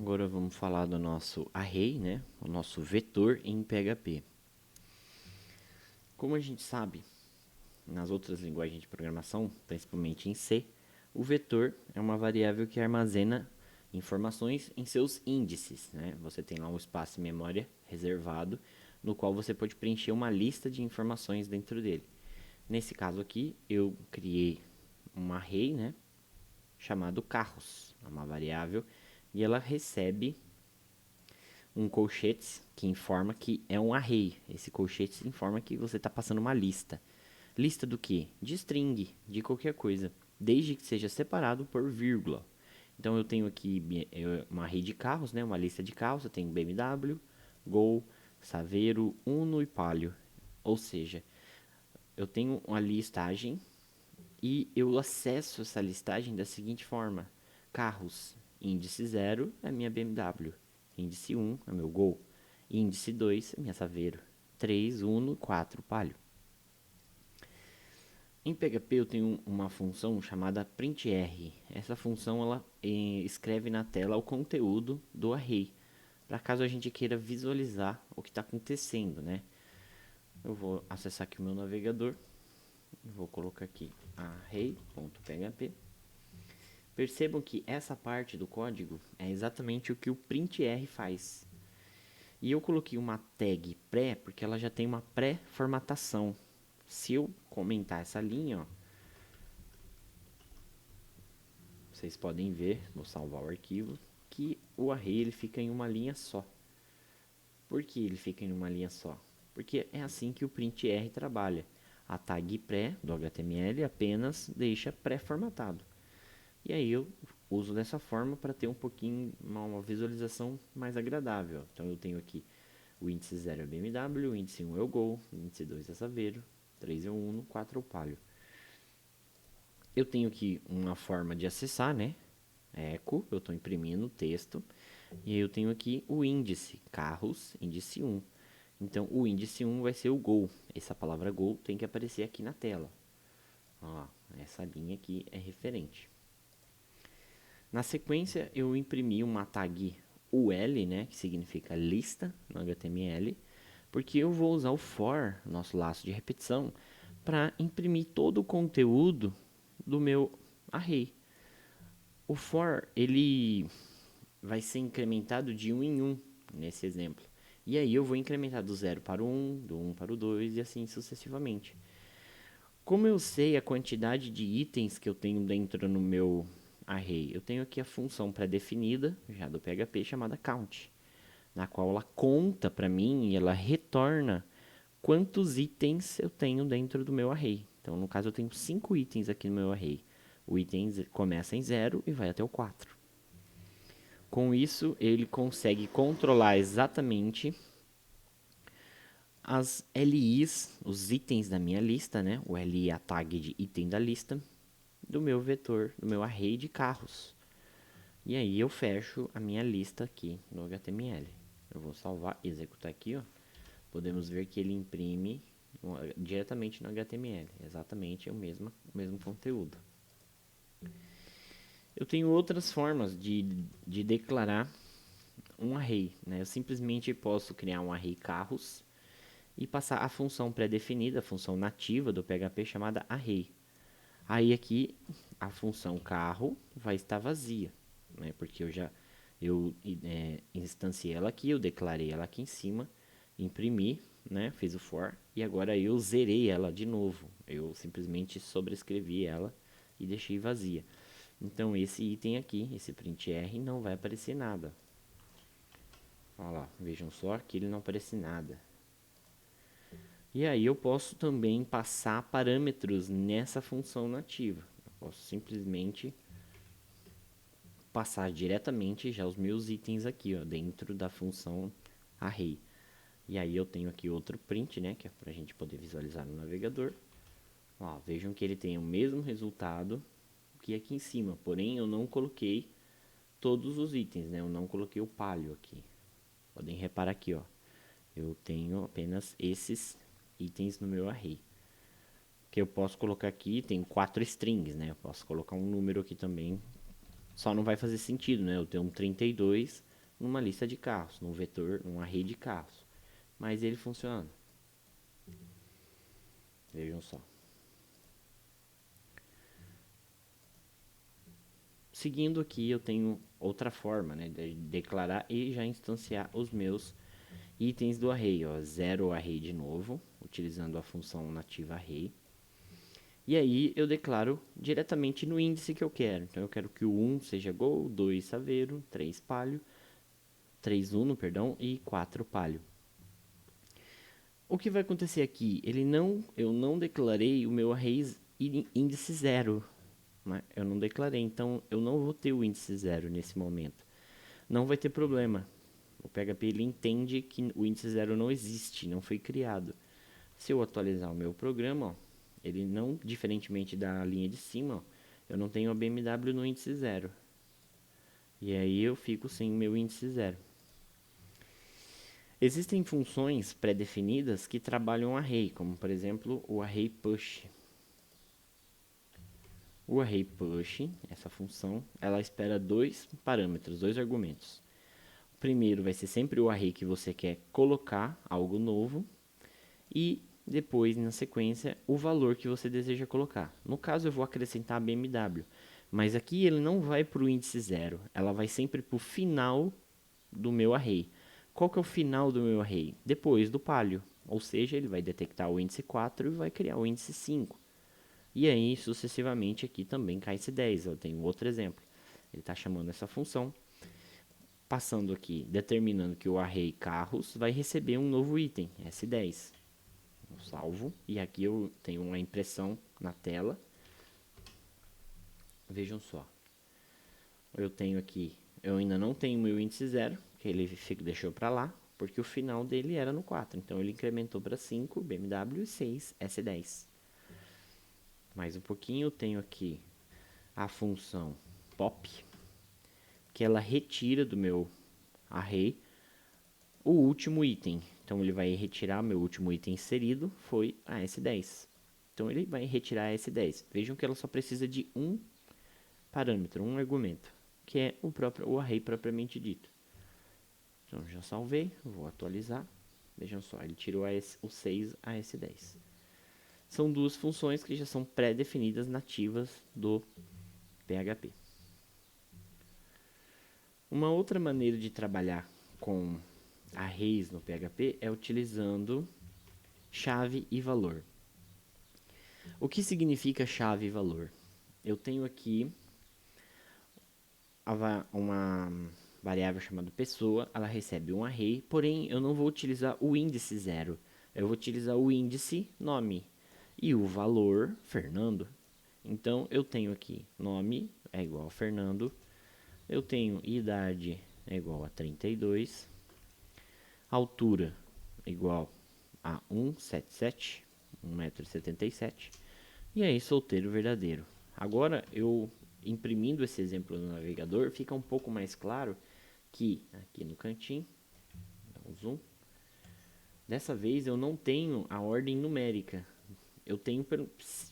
Agora vamos falar do nosso array, né? O nosso vetor em PHP. Como a gente sabe, nas outras linguagens de programação, principalmente em C, o vetor é uma variável que armazena informações em seus índices, né? Você tem lá um espaço de memória reservado, no qual você pode preencher uma lista de informações dentro dele. Nesse caso aqui, eu criei um array, né? Chamado carros, é uma variável, e ela recebe um colchete que informa que é um array. Esse colchete informa que você está passando uma lista. Lista do que? De string, de qualquer coisa, desde que seja separado por vírgula. Então eu tenho aqui uma array de carros, né? Uma lista de carros. Eu tenho BMW, Gol, Saveiro, Uno e Palio. Ou seja, eu tenho uma listagem e eu acesso essa listagem da seguinte forma: carros, índice 0 é minha BMW, índice 1 é meu Gol, índice 2 é minha Saveiro, 3, Uno, 4, Palio. Em PHP eu tenho uma função chamada printr. Essa função ela escreve na tela o conteúdo do array, para caso a gente queira visualizar o que está acontecendo, né? Eu vou acessar aqui o meu navegador, vou colocar aqui array.php. Percebam que essa parte do código é exatamente o que o printr faz. E eu coloquei uma tag pré porque ela já tem uma pré-formatação. Se eu comentar essa linha, ó, vocês podem ver, vou salvar o arquivo, que o array ele fica em uma linha só. Por que ele fica em uma linha só? Porque é assim que o printr trabalha. A tag pré do HTML apenas deixa pré-formatado. E aí eu uso dessa forma para ter um pouquinho uma visualização mais agradável. Então eu tenho aqui o índice 0 é BMW, o índice 1 é o Gol, o índice 2 é Saveiro, 3 é o Uno, 4 é o Palio. Eu tenho aqui uma forma de acessar, né? Eco, eu estou imprimindo o texto. E aí eu tenho aqui o índice, carros, índice 1. Então o índice 1 vai ser o Gol. Essa palavra Gol tem que aparecer aqui na tela. Ó, essa linha aqui é referente. Na sequência, eu imprimi uma tag UL, né, que significa lista no HTML, porque eu vou usar o for, nosso laço de repetição, para imprimir todo o conteúdo do meu array. O for, ele vai ser incrementado de 1 em 1, nesse exemplo. E aí eu vou incrementar do 0 para o 1, do 1 para o 2 e assim sucessivamente. Como eu sei a quantidade de itens que eu tenho dentro no meu array? Eu tenho aqui a função pré-definida, já do PHP, chamada count, na qual ela conta para mim e ela retorna quantos itens eu tenho dentro do meu array. Então, no caso, eu tenho 5 itens aqui no meu array. O item começa em 0 e vai até o 4. Com isso, ele consegue controlar exatamente as LIs, os itens da minha lista, né? O LI é a tag de item da lista, do meu vetor, do meu array de carros. E aí eu fecho a minha lista aqui no HTML. Eu vou salvar, executar aqui, ó. Podemos ver que ele imprime diretamente no HTML, exatamente o mesmo conteúdo. Eu tenho outras formas de declarar um array, né? Eu simplesmente posso criar um array carros e passar a função pré-definida, a função nativa do PHP chamada array. Aí aqui a função carro vai estar vazia, né? Porque eu instanciei ela aqui, eu declarei ela aqui em cima, imprimi, né? Fiz o for e agora eu zerei ela de novo. Eu simplesmente sobrescrevi ela e deixei vazia. Então esse item aqui, esse printr, não vai aparecer nada. Olha lá, vejam só que ele não aparece nada. E aí eu posso também passar parâmetros nessa função nativa. Eu posso simplesmente passar diretamente já os meus itens aqui, ó, dentro da função array. E aí eu tenho aqui outro print, né, que é para a gente poder visualizar no navegador. Ó, vejam que ele tem o mesmo resultado que aqui em cima, porém eu não coloquei todos os itens, né? Eu não coloquei o palio aqui. Podem reparar aqui, ó. Eu tenho apenas esses itens no meu array. Que eu posso colocar aqui, tem 4 strings, né? Eu posso colocar um número aqui também Só não vai fazer sentido, né? Eu ter um 32 numa lista de carros, num vetor, num array de carros. Mas ele funciona. Vejam só. Seguindo aqui, eu tenho outra forma, né, de declarar e já instanciar os meus itens do array. Ó, zero array de novo, utilizando a função nativa array. E aí eu declaro diretamente no índice que eu quero. Então eu quero que o 1 seja Gol, 2 Saveiro, 3 Palio, 3 Uno, perdão, e 4 Palio. O que vai acontecer aqui? Eu não declarei o meu array índice 0. Né? Eu não declarei, então eu não vou ter o índice 0 nesse momento. Não vai ter problema. O PHP ele entende que o índice 0 não existe, não foi criado. Se eu atualizar o meu programa, ó, ele não, diferentemente da linha de cima, ó, eu não tenho a BMW no índice 0. E aí eu fico sem o meu índice 0. Existem funções pré-definidas que trabalham array, como por exemplo o array push. O array push, essa função, ela espera dois parâmetros, dois argumentos. O primeiro vai ser sempre o array que você quer colocar algo novo e depois, na sequência, o valor que você deseja colocar. No caso, eu vou acrescentar a BMW, mas aqui ele não vai para o índice 0, ela vai sempre para o final do meu array. Qual que é o final do meu array? Depois do palio, ou seja, ele vai detectar o índice 4 e vai criar o índice 5. E aí, sucessivamente, aqui também cai esse 10. Eu tenho outro exemplo. Ele está chamando essa função, passando aqui, determinando que o array carros vai receber um novo item, S10. Eu salvo, e aqui eu tenho uma impressão na tela. Vejam só. Eu tenho aqui, eu ainda não tenho meu índice 0, que ele deixou para lá, porque o final dele era no 4. Então ele incrementou para 5, BMW, e 6, S10. Mais um pouquinho, eu tenho aqui a função pop, que ela retira do meu array o último item. Então ele vai retirar meu último item inserido, foi a S10. Então ele vai retirar a S10. Vejam que ela só precisa de um parâmetro, um argumento, que é o array propriamente dito. Então já salvei, vou atualizar. Vejam só, ele tirou o 6 a S10. São duas funções que já são pré-definidas nativas do PHP. Uma outra maneira de trabalhar com arrays no PHP é utilizando chave e valor. O que significa chave e valor? Eu tenho aqui uma variável chamada pessoa, ela recebe um array, porém eu não vou utilizar o índice 0, eu vou utilizar o índice nome e o valor Fernando. Então eu tenho aqui nome é igual a Fernando, eu tenho idade é igual a 32, altura igual a 1,77, 1,77 m, e aí solteiro verdadeiro. Agora eu imprimindo esse exemplo no navegador, fica um pouco mais claro que aqui no cantinho, dá um zoom, dessa vez eu não tenho a ordem numérica, eu tenho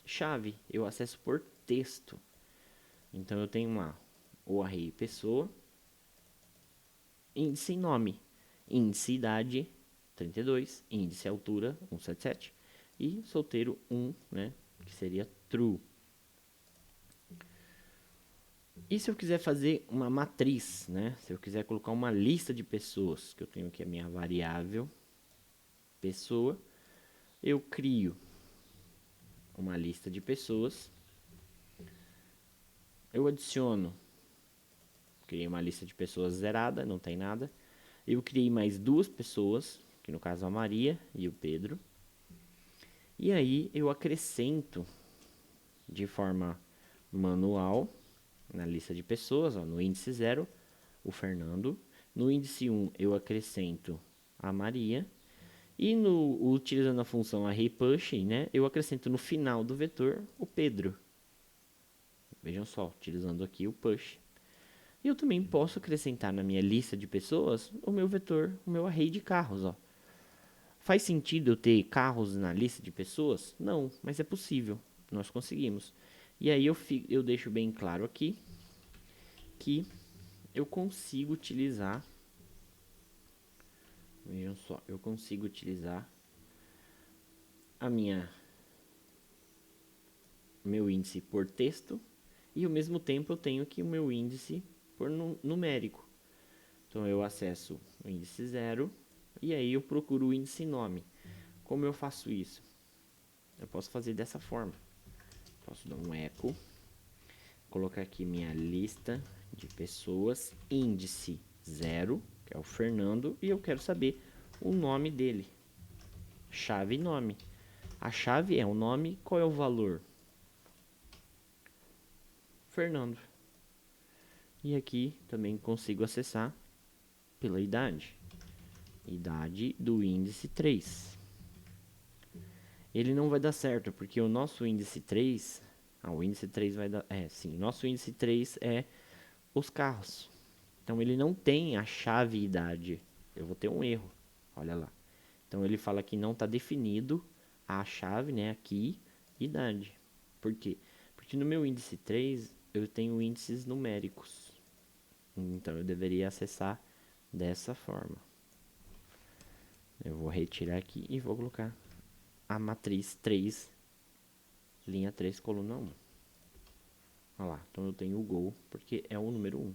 chave, eu acesso por texto. Então eu tenho lá o array pessoa, índice nome, índice idade 32, índice altura 177 e solteiro 1, né, que seria true. E se eu quiser fazer uma matriz, né? Se eu quiser colocar uma lista de pessoas, que eu tenho aqui a minha variável pessoa, eu crio uma lista de pessoas, eu adiciono, criei uma lista de pessoas zerada, não tem nada, eu criei mais duas pessoas, que no caso a Maria e o Pedro, e aí eu acrescento de forma manual na lista de pessoas, ó, no índice 0, o Fernando. No índice 1, eu acrescento a Maria. E utilizando a função arrayPush, né, eu acrescento no final do vetor o Pedro. Vejam só, utilizando aqui o push. E eu também posso acrescentar na minha lista de pessoas o meu vetor, o meu array de carros. Ó. Faz sentido eu ter carros na lista de pessoas? Não, mas é possível. Nós conseguimos. E aí eu deixo bem claro aqui aqui eu consigo utilizar, vejam só, eu consigo utilizar a meu índice por texto e ao mesmo tempo eu tenho aqui o meu índice por numérico. Então eu acesso o índice 0 e aí eu procuro o índice nome. Como eu faço isso? Eu posso fazer dessa forma. Posso dar um eco, colocar aqui minha lista de pessoas, índice 0, que é o Fernando, e eu quero saber o nome dele. Chave nome. A chave é o nome, qual é o valor? Fernando. E aqui também consigo acessar pela idade. Idade do índice 3. Ele não vai dar certo, porque o nosso índice 3... o índice 3 vai dar... sim, nosso índice 3 é os carros. Então, ele não tem a chave idade. Eu vou ter um erro, olha lá. Então, ele fala que não está definido a chave, né, aqui, idade. Por quê? Porque no meu índice 3, eu tenho índices numéricos. Então, eu deveria acessar dessa forma. Eu vou retirar aqui e vou colocar a matriz 3, linha 3, coluna 1. Olha lá, então eu tenho o Gol, porque é o número 1.